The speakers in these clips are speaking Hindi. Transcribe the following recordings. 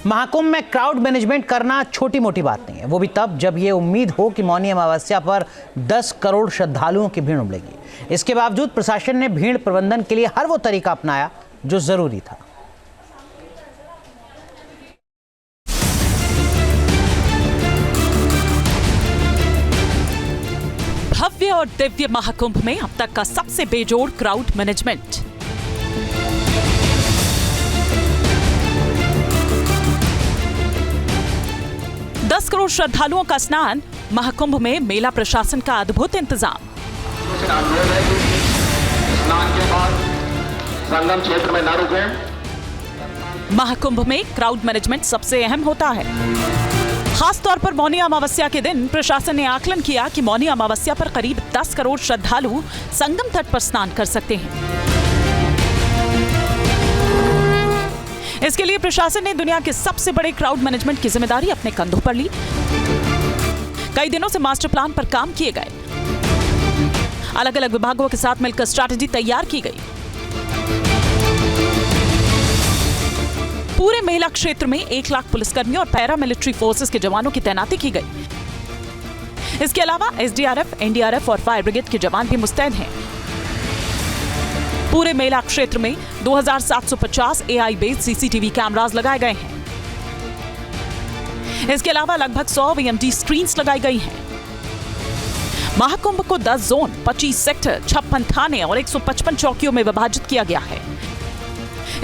महाकुंभ में क्राउड मैनेजमेंट करना छोटी मोटी बात नहीं है, वो भी तब जब ये उम्मीद हो कि मौनी अमावस्या पर 10 करोड़ श्रद्धालुओं की भीड़ उमड़ेगी। इसके बावजूद प्रशासन ने भीड़ प्रबंधन के लिए हर वो तरीका अपनाया जो जरूरी था। भव्य और दिव्य महाकुंभ में अब तक का सबसे बेजोड़ क्राउड मैनेजमेंट। दस करोड़ श्रद्धालुओं का स्नान, महाकुंभ में मेला प्रशासन का अद्भुत इंतजाम। स्नान के बाद संगम क्षेत्र में न रुकें। महाकुंभ में क्राउड मैनेजमेंट सबसे अहम होता है। खास तौर पर मौनी अमावस्या के दिन प्रशासन ने आकलन किया कि मौनी अमावस्या पर करीब 10 करोड़ श्रद्धालु संगम तट पर स्नान कर सकते हैं। इसके लिए प्रशासन ने दुनिया के सबसे बड़े क्राउड मैनेजमेंट की जिम्मेदारी अपने कंधों पर ली। कई दिनों से मास्टर प्लान पर काम किए गए, अलग अलग विभागों के साथ मिलकर स्ट्रैटेजी तैयार की गई। पूरे मेला क्षेत्र में 1 लाख पुलिसकर्मियों और पैरामिलिट्री फोर्सेस के जवानों की तैनाती की गई। इसके अलावा एसडीआरएफ, एनडीआरएफ और फायर ब्रिगेड के जवान भी मुस्तैद हैं। पूरे मेला क्षेत्र में 2750 एआई बेस्ड सीसीटीवी कैमरास लगाए गए हैं। इसके अलावा लगभग 100 वीएमटी स्क्रीन्स लगाई गई हैं। महाकुंभ को 10 जोन, 25 सेक्टर, 56 थाने और 155 चौकियों में विभाजित किया गया है।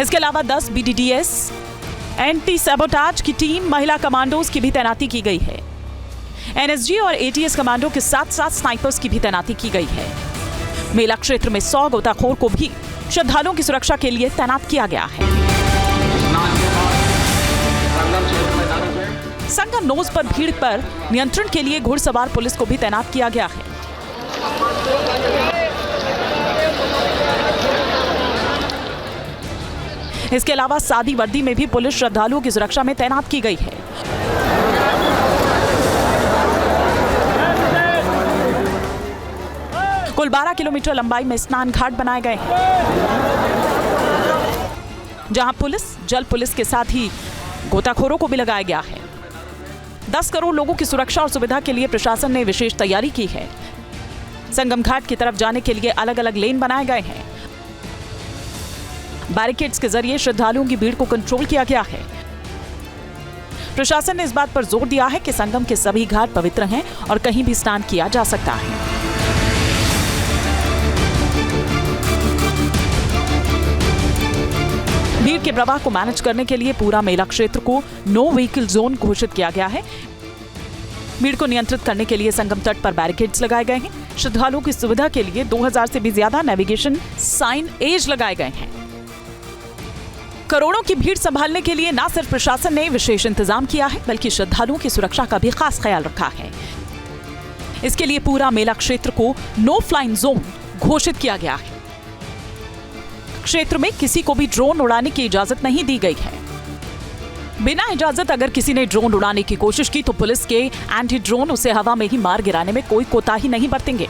इसके अलावा 10 बीडीडीएस, एंटी सैबोटाज की टीम, महिला कमांडोज की भी तैनाती की गई है। एनएसजी और एटीएस कमांडो के साथ साथ स्नाइपर्स की भी तैनाती की गई है। मेला क्षेत्र में 100 गोताखोर को भी श्रद्धालुओं की सुरक्षा के लिए तैनात किया गया है। संगम नोज पर भीड़ पर नियंत्रण के लिए घुड़सवार पुलिस को भी तैनात किया गया है। इसके अलावा सादी वर्दी में भी पुलिस श्रद्धालुओं की सुरक्षा में तैनात की गई है। कुल 12 किलोमीटर लंबाई में स्नान घाट बनाए गए हैं, जहां पुलिस, जल पुलिस के साथ ही गोताखोरों को भी लगाया गया है। 10 करोड़ लोगों की सुरक्षा और सुविधा के लिए प्रशासन ने विशेष तैयारी की है। संगम घाट की तरफ जाने के लिए अलग अलग लेन बनाए गए हैं। बैरिकेड्स के जरिए श्रद्धालुओं की भीड़ को कंट्रोल किया गया है। प्रशासन ने इस बात पर जोर दिया है कि संगम के सभी घाट पवित्र हैं और कहीं भी स्नान किया जा सकता है। भीड़ के प्रवाह को मैनेज करने के लिए पूरा मेला क्षेत्र को नो व्हीकल जोन घोषित किया गया है। भीड़ को नियंत्रित करने के लिए संगम तट पर बैरिकेड्स लगाए गए हैं। श्रद्धालुओं की सुविधा के लिए 2000 से भी ज्यादा नेविगेशन साइन एज लगाए गए हैं। करोड़ों की भीड़ संभालने के लिए न सिर्फ प्रशासन ने विशेष इंतजाम किया है, बल्कि श्रद्धालुओं की सुरक्षा का भी खास ख्याल रखा है। इसके लिए पूरा मेला क्षेत्र को नो फ्लाइंग जोन घोषित किया गया है। क्षेत्र में किसी को भी ड्रोन उड़ाने की इजाजत नहीं दी गई है। बिना इजाजत अगर किसी ने ड्रोन उड़ाने की कोशिश की तो पुलिस के एंटी ड्रोन उसे हवा में ही मार गिराने में कोई कोताही नहीं बरतेंगे।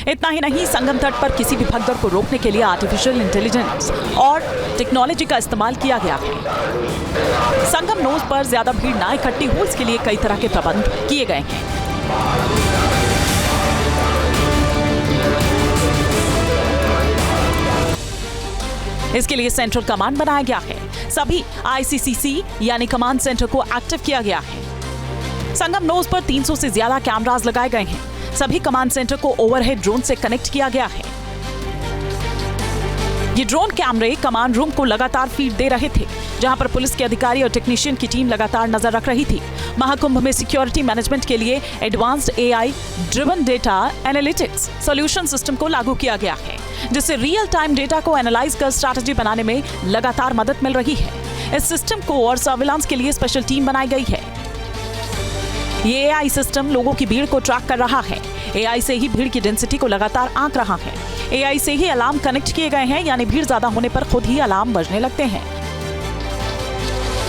इतना ही नहीं, संगम तट पर किसी भी भगदड़ को रोकने के लिए आर्टिफिशियल इंटेलिजेंस और टेक्नोलॉजी का इस्तेमाल किया गया है। संगम नोज पर ज्यादा भीड़ ना इकट्ठी हो, इसके लिए कई तरह के प्रबंध किए गए हैं। इसके लिए सेंट्रल कमांड बनाया गया है। सभी आईसीसीसी यानी कमांड सेंटर को एक्टिव किया गया है। संगम नोज पर 300 से ज्यादा कैमरास लगाए गए हैं। सभी कमांड सेंटर को ओवरहेड ड्रोन से कनेक्ट किया गया है। ये ड्रोन कैमरे कमांड रूम को लगातार फीड दे रहे थे, जहां पर पुलिस के अधिकारी और टेक्नीशियन की टीम लगातार नजर रख रही थी। महाकुंभ में सिक्योरिटी मैनेजमेंट के लिए advanced AI driven data analytics solution system को लागू किया गया है, जिससे रियल टाइम डेटा को एनालाइज कर स्ट्रैटेजी बनाने में लगातार मदद मिल रही है। इस सिस्टम को और सर्विलांस के लिए स्पेशल टीम बनाई गई है। ये एआई सिस्टम लोगों की भीड़ को ट्रैक कर रहा है। एआई से ही भीड़ की डेंसिटी को लगातार आंक रहा है। एआई से ही अलार्म कनेक्ट किए गए हैं, यानी भीड़ ज्यादा होने पर खुद ही अलार्म बजने लगते हैं।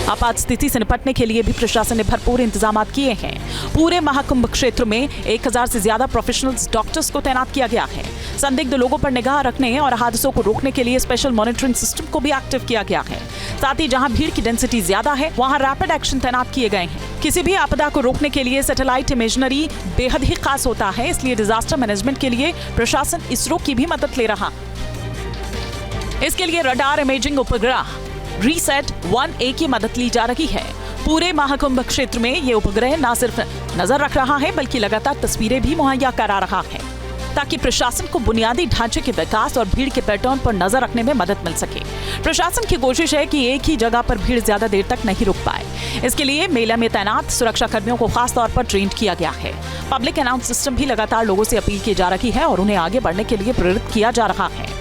आपात स्थिति से निपटने के लिए भी प्रशासन ने भरपूर इंतजाम किए हैं। पूरे महाकुंभ क्षेत्र में 1000 से ज्यादा प्रोफेशनल्स डॉक्टर्स को तैनात किया गया है। संदिग्ध लोगों पर निगाह रखने और हादसों को रोकने के लिए स्पेशल मॉनिटरिंग सिस्टम को भी एक्टिव किया गया है। साथ ही जहां भीड़ की डेंसिटी ज्यादा है वहां रैपिड एक्शन तैनात किए गए हैं। किसी भी आपदा को रोकने के लिए सैटेलाइट इमेजनरी बेहद ही खास होता है, इसलिए डिजास्टर मैनेजमेंट के लिए प्रशासन इसरो की भी मदद ले रहा। इसके लिए रडार इमेजिंग उपग्रह रीसेट 1A की मदद ली जा रही है। पूरे महाकुंभ क्षेत्र में ये उपग्रह न सिर्फ नजर रख रहा है बल्कि लगातार तस्वीरें भी मुहैया करा रहा है, ताकि प्रशासन को बुनियादी ढांचे के विकास और भीड़ के पैटर्न पर नजर रखने में मदद मिल सके। प्रशासन की कोशिश है कि एक ही जगह पर भीड़ ज्यादा देर तक नहीं रुक पाए। इसके लिए मेला में तैनात सुरक्षा कर्मियों को खास तौर पर ट्रेन किया गया है। पब्लिक अनाउंस सिस्टम भी लगातार लोगों से अपील की जा रही है और उन्हें आगे बढ़ने के लिए प्रेरित किया जा रहा है।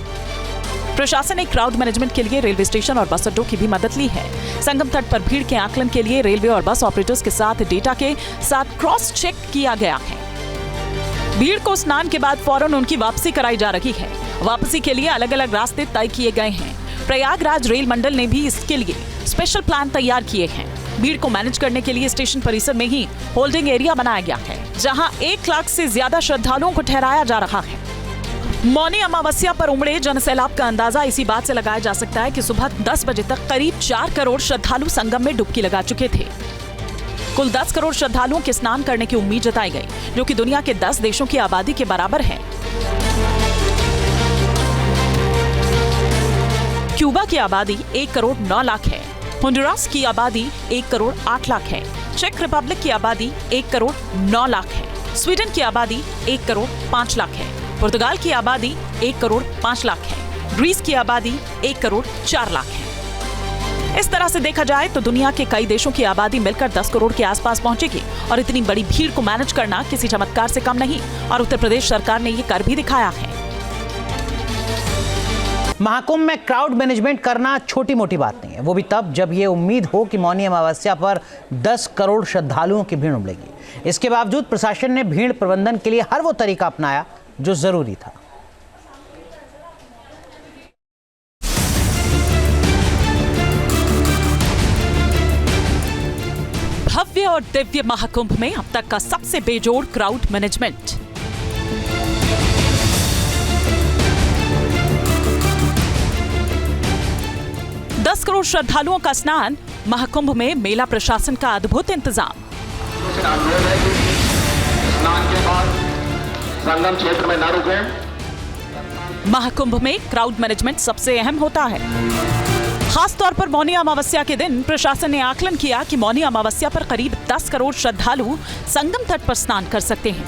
प्रशासन ने क्राउड मैनेजमेंट के लिए रेलवे स्टेशन और बस अड्डों की भी मदद ली है। संगम तट पर भीड़ के आकलन के लिए रेलवे और बस ऑपरेटर्स के साथ डेटा के साथ क्रॉस चेक किया गया है। भीड़ को स्नान के बाद फौरन उनकी वापसी कराई जा रही है। वापसी के लिए अलग अलग रास्ते तय किए गए हैं। प्रयागराज रेल मंडल ने भी इसके लिए स्पेशल प्लान तैयार किए हैं। भीड़ को मैनेज करने के लिए स्टेशन परिसर में ही होल्डिंग एरिया बनाया गया है, जहां 1 लाख से ज्यादा श्रद्धालुओं को ठहराया जा रहा है। मौनी अमावस्या पर उमड़े जनसैलाब का अंदाजा इसी बात से लगाया जा सकता है कि सुबह 10 बजे तक करीब 4 करोड़ श्रद्धालु संगम में डुबकी लगा चुके थे। कुल 10 करोड़ श्रद्धालुओं के स्नान करने की उम्मीद जताई गई, जो कि दुनिया के 10 देशों की आबादी के बराबर है। क्यूबा की आबादी 1 करोड़ 9 लाख है। होंडुरास की आबादी 1 करोड़ 8 लाख है। चेक रिपब्लिक की आबादी 1 करोड़ 9 लाख है। स्वीडन की आबादी 1 करोड़ 5 लाख है। पुर्तगाल की आबादी 1 करोड़ 5 लाख है। ग्रीस की आबादी 1 करोड़ 4 लाख है। इस तरह से देखा जाए तो दुनिया के कई देशों की आबादी मिलकर 10 करोड़ के आसपास पहुंचेगी और इतनी बड़ी भीड़ को मैनेज करना किसी चमत्कार से कम नहीं और उत्तर प्रदेश सरकार ने ये कर भी दिखाया है। महाकुंभ में क्राउड मैनेजमेंट करना छोटी मोटी बात नहीं है, वो भी तब जब ये उम्मीद हो कि मौनी अमावस्या पर 10 करोड़ श्रद्धालुओं की भीड़ उमड़ेगी। इसके बावजूद प्रशासन ने भीड़ प्रबंधन के लिए हर वो तरीका अपनाया जो जरूरी था। भव्य और दिव्य महाकुंभ में अब तक का सबसे बेजोड़ क्राउड मैनेजमेंट। दस करोड़ श्रद्धालुओं का स्नान, महाकुंभ में मेला प्रशासन का अद्भुत इंतजाम। स्नान के बाद संगम क्षेत्र में न रुकें। महाकुंभ में क्राउड मैनेजमेंट सबसे अहम होता है। खास तौर पर मौनी अमावस्या के दिन प्रशासन ने आकलन किया कि मौनी अमावस्या पर करीब 10 करोड़ श्रद्धालु संगम तट पर स्नान कर सकते हैं।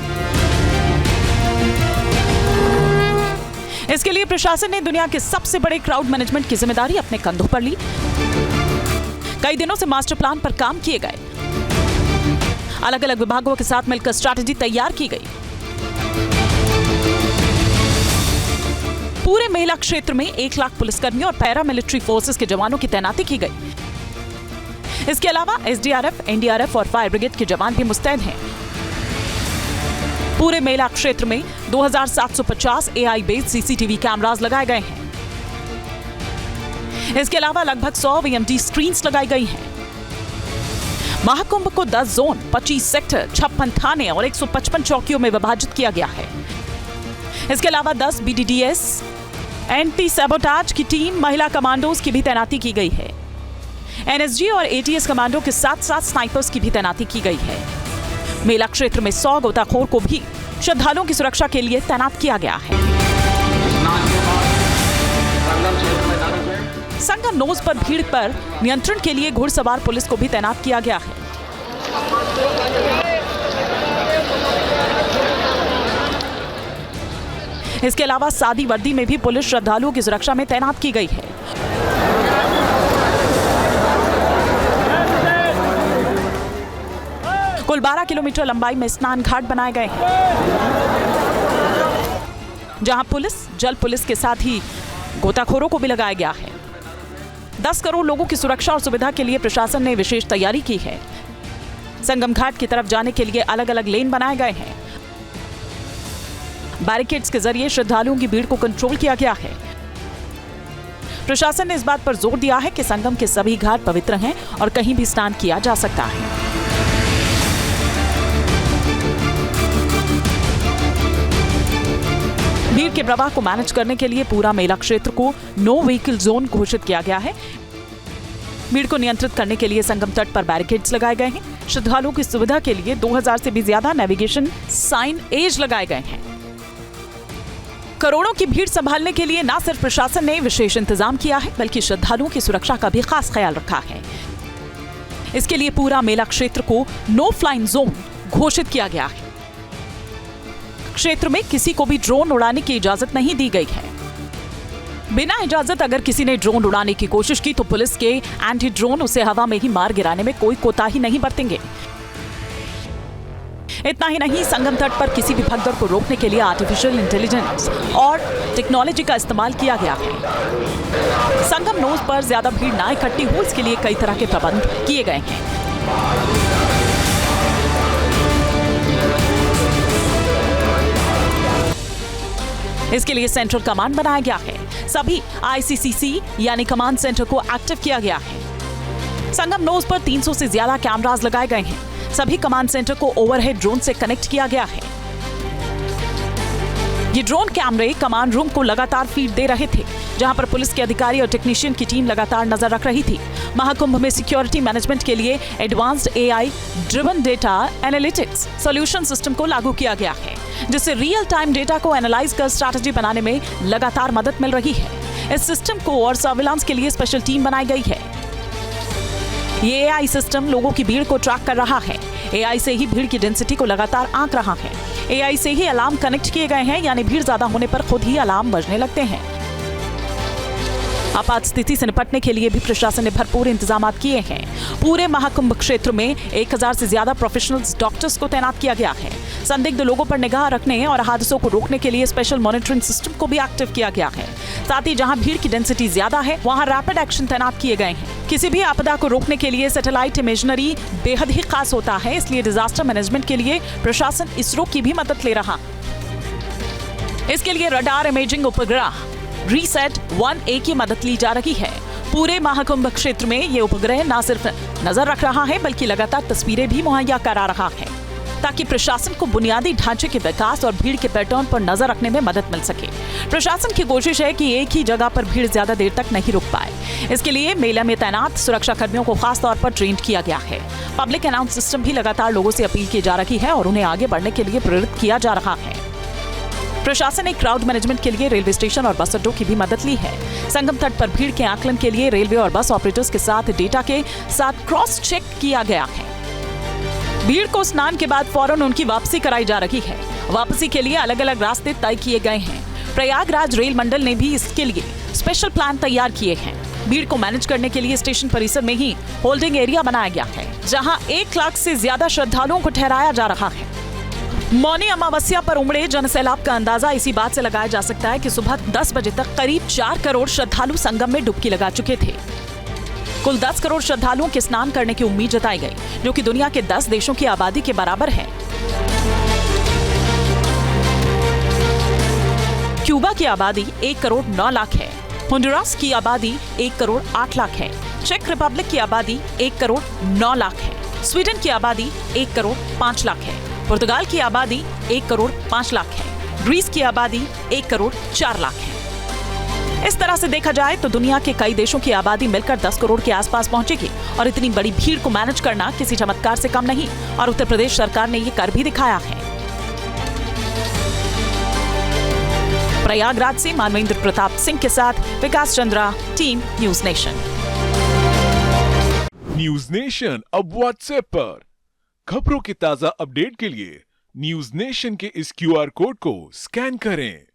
इसके लिए प्रशासन ने दुनिया के सबसे बड़े क्राउड मैनेजमेंट की जिम्मेदारी अपने कंधों पर ली। कई दिनों से मास्टर प्लान पर काम किए गए। अलग अलग विभागों के साथ मिलकर स्ट्रैटेजी तैयार की गई। पूरे मेला क्षेत्र में 1 लाख पुलिसकर्मियों और पैरामिलिट्री फोर्सेस के जवानों की तैनाती की गई। इसके अलावा एसडीआरएफ, एनडीआरएफ और फायर ब्रिगेड के जवान भी मुस्तैद हैं। पूरे मेला क्षेत्र में 2750 एआई बेस्ड सीसीटीवी कैमरास लगाए गए हैं। इसके अलावा लगभग 100 वीएमडी स्क्रीन्स लगाई गई हैं। महाकुंभ को 10 जोन, 25 सेक्टर, 56 थाने और 155 चौकियों में विभाजित किया गया है। इसके अलावा 10 बीडीडीएस, एंटी सैबोटाज की टीम, महिला कमांडोज की भी तैनाती की गई है। एनएसजी और एटीएस कमांडो के साथ साथ स्नाइपर्स की भी तैनाती की गई है। मेला क्षेत्र में 100 गोताखोर को भी श्रद्धालुओं की सुरक्षा के लिए तैनात किया गया है। संगम नोज पर भीड़ पर नियंत्रण के लिए घुड़सवार पुलिस को भी तैनात किया गया है। इसके अलावा सादी वर्दी में भी पुलिस श्रद्धालुओं की सुरक्षा में तैनात की गई है। कुल 12 किलोमीटर लंबाई में स्नान घाट बनाए गए हैं, जहां पुलिस, जल पुलिस के साथ ही गोताखोरों को भी लगाया गया है। 10 करोड़ लोगों की सुरक्षा और सुविधा के लिए प्रशासन ने विशेष तैयारी की है। संगम घाट की तरफ जाने के लिए अलग अलग लेन बनाए गए हैं। बैरिकेड्स के जरिए श्रद्धालुओं की भीड़ को कंट्रोल किया गया है। प्रशासन ने इस बात पर जोर दिया है कि संगम के सभी घाट पवित्र हैं और कहीं भी स्नान किया जा सकता है। भीड़ भीड़ के प्रवाह को मैनेज करने के लिए पूरा मेला क्षेत्र को नो व्हीकल जोन घोषित किया गया है। भीड़ को नियंत्रित करने के लिए संगम तट पर बैरिकेड्स लगाए गए हैं। श्रद्धालुओं की सुविधा के लिए 2000 से भी ज्यादा नेविगेशन साइन एज लगाए गए हैं। करोड़ों की भीड़ संभालने के लिए न सिर्फ प्रशासन ने विशेष इंतजाम किया है, बल्कि श्रद्धालुओं की सुरक्षा का भी खास ख्याल रखा है। इसके लिए पूरा मेला क्षेत्र को नो फ्लाइंग जोन घोषित किया गया है। क्षेत्र में किसी को भी ड्रोन उड़ाने की इजाजत नहीं दी गई है। बिना इजाजत अगर किसी ने ड्रोन उड़ाने की कोशिश की तो पुलिस के एंटी ड्रोन उसे हवा में ही मार गिराने में कोई कोताही नहीं बरतेंगे। इतना ही नहीं, संगम तट पर किसी भी भगदड़ को रोकने के लिए आर्टिफिशियल इंटेलिजेंस और टेक्नोलॉजी का इस्तेमाल किया गया है। संगम नोज पर ज्यादा भीड़ ना इकट्ठी हो, इसके लिए कई तरह के प्रबंध किए गए हैं। इसके लिए सेंट्रल कमांड बनाया गया है। सभी ICCC यानी कमांड सेंटर को एक्टिव किया गया है। संगम नोज पर 300 से ज्यादा कैमरास लगाए गए हैं। सभी कमांड सेंटर को ओवरहेड ड्रोन से कनेक्ट किया गया है। ये ड्रोन कैमरे कमांड रूम को लगातार फीड दे रहे थे, जहां पर पुलिस के अधिकारी और टेक्नीशियन की टीम लगातार नजर रख रही थी। महाकुंभ में सिक्योरिटी मैनेजमेंट के लिए advanced AI driven data analytics solution system को लागू किया गया है, जिससे रियल टाइम डेटा को एनालाइज कर स्ट्रैटेजी बनाने में लगातार मदद मिल रही है। इस सिस्टम को और सर्विलांस के लिए स्पेशल टीम बनाई गई है। ये AI सिस्टम लोगों की भीड़ को ट्रैक कर रहा है। AI से ही भीड़ की डेंसिटी को लगातार आंक रहा है। AI से ही अलार्म कनेक्ट किए गए हैं, यानी भीड़ ज्यादा होने पर खुद ही अलार्म बजने लगते हैं। आपात स्थिति से निपटने के लिए भी प्रशासन ने भरपूर इंतजाम किए हैं। पूरे महाकुंभ क्षेत्र में 1000 से ज्यादा प्रोफेशनल्स डॉक्टर्स को तैनात किया गया है। संदिग्ध लोगों पर निगाह रखने और हादसों को रोकने के लिए स्पेशल मॉनिटरिंग सिस्टम को भी एक्टिव किया गया है। साथ ही जहां भीड़ की डेंसिटी ज्यादा है, वहां रैपिड एक्शन तैनात किए गए हैं। किसी भी आपदा को रोकने के लिए सैटेलाइट इमेजनरी बेहद ही खास होता है, इसलिए डिजास्टर मैनेजमेंट के लिए प्रशासन इसरो की भी मदद ले रहा। इसके लिए रडार इमेजिंग उपग्रह रीसेट 1A की मदद ली जा रही है। पूरे महाकुंभ क्षेत्र में ये उपग्रह न सिर्फ नजर रख रहा है, बल्कि लगातार तस्वीरें भी मुहैया करा रहा है, ताकि प्रशासन को बुनियादी ढांचे के विकास और भीड़ के पैटर्न पर नजर रखने में मदद मिल सके। प्रशासन की कोशिश है कि एक ही जगह पर भीड़ ज्यादा देर तक नहीं रुक पाए। इसके लिए मेला में तैनात सुरक्षा कर्मियों को खास तौर पर ट्रेन किया गया है। पब्लिक अनाउंस सिस्टम भी लगातार लोगों से अपील की जा रही है और उन्हें आगे बढ़ने के लिए प्रेरित किया जा रहा है। प्रशासन ने क्राउड मैनेजमेंट के लिए रेलवे स्टेशन और बस अड्डों की भी मदद ली है। संगम तट पर भीड़ के आकलन के लिए रेलवे और बस ऑपरेटर्स के साथ डेटा के साथ क्रॉस चेक किया गया है। भीड़ को स्नान के बाद फौरन उनकी वापसी कराई जा रही है। वापसी के लिए अलग अलग रास्ते तय किए गए हैं। प्रयागराज रेल मंडल ने भी इसके लिए स्पेशल प्लान तैयार किए हैं। भीड़ को मैनेज करने के लिए स्टेशन परिसर में ही होल्डिंग एरिया बनाया गया है, जहां 1 लाख से ज्यादा श्रद्धालुओं को ठहराया जा रहा है। मौनी अमावस्या पर उमड़े जनसैलाब का अंदाजा इसी बात से लगाया जा सकता है कि सुबह 10 बजे तक करीब 4 करोड़ श्रद्धालु संगम में डुबकी लगा चुके थे। कुल 10 करोड़ श्रद्धालुओं के स्नान करने की उम्मीद जताई गई, जो कि दुनिया के 10 देशों की आबादी के बराबर है। क्यूबा की आबादी 1 करोड़ 9 लाख है। होंडुरास की आबादी 1 करोड़ 8 लाख है। चेक रिपब्लिक की आबादी 1 करोड़ 9 लाख है। स्वीडन की आबादी 1 करोड़ 5 लाख है। पुर्तगाल की आबादी 1 करोड़ 5 लाख है। ग्रीस की आबादी 1 करोड़ 4 लाख है। इस तरह से देखा जाए तो दुनिया के कई देशों की आबादी मिलकर 10 करोड़ के आसपास पहुंचेगी, और इतनी बड़ी भीड़ को मैनेज करना किसी चमत्कार से कम नहीं, और उत्तर प्रदेश सरकार ने ये कर भी दिखाया है। प्रयागराज से मानवेंद्र प्रताप सिंह के साथ Vikas Chandra, team News Nation. News Nation अब व्हाट्सएप पर खबरों की ताजा अपडेट के लिए न्यूज नेशन के इस QR कोड को स्कैन करें।